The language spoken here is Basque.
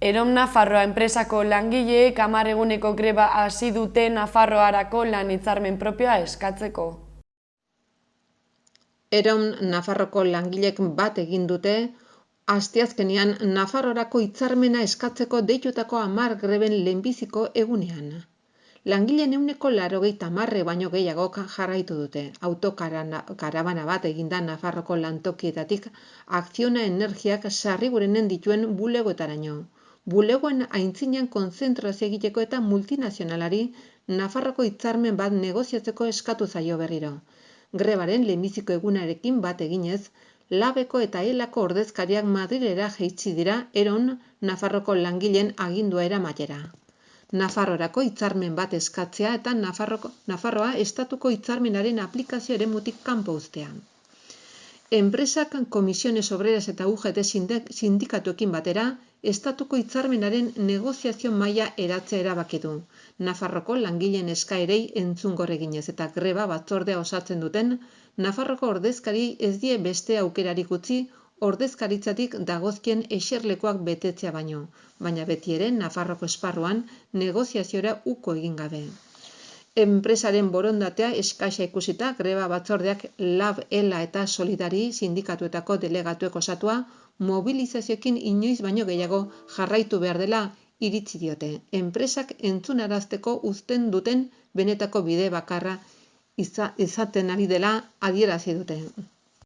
Erom Nafarroa enpresako langileek 10 eguneko greba hasi dute Nafarroarako lan hitzarmen propioa eskatzeko. Erom Nafarroko langileek bat egin dute asteazkenean Nafarroarako hitzarmena eskatzeko deitutako 10 greben lehenbiziko egunean. Langileen 80% baino gehiagok jarraitu dute. Autokarabana bat eginda Nafarroko lantokietatik Akziona Energiak Sarrigurenen dituen bulegoetaraino. Bulegoen aintzinean konzentrazio egiteko eta multinazionalari Nafarroko hitzarmen bat negoziatzeko eskatu zaio berriro. Grebaren lehenbiziko egunarekin bat eginez, Labeko eta Elako ordezkariak Madrilera jaitsi dira Erom Nafarroko langileen agindua eramatera. Nafarroarako hitzarmen bat eskatzea eta Nafarroa estatuko hitzarmenaren aplikazio eremutik kanpo uztea. Enpresak Komisiones Obreras eta UGT sindikatuekin batera, estatuko hitzarmenaren negoziazio maila eratzea erabaki du. Nafarroko langileen eskaerei entzungor eginez eta greba batzordea osatzen duten, Nafarroko ordezkariei ez die beste aukerarik utzi ordezkaritzatik dagozkien eserlekuak betetzea baino, baina beti ere Nafarroko esparruan negoziaziora uko egin gabe. Enpresaren borondatea eskasa ikusita, greba batzordeak Lab, Ela eta Solidari sindikatuetako delegatuek osatua mobilizazioekin inoiz baino gehiago jarraitu behar dela iritzi diote. Enpresak entzunarazteko uzten duten benetako bide bakarra izaten ari dela adierazi dute.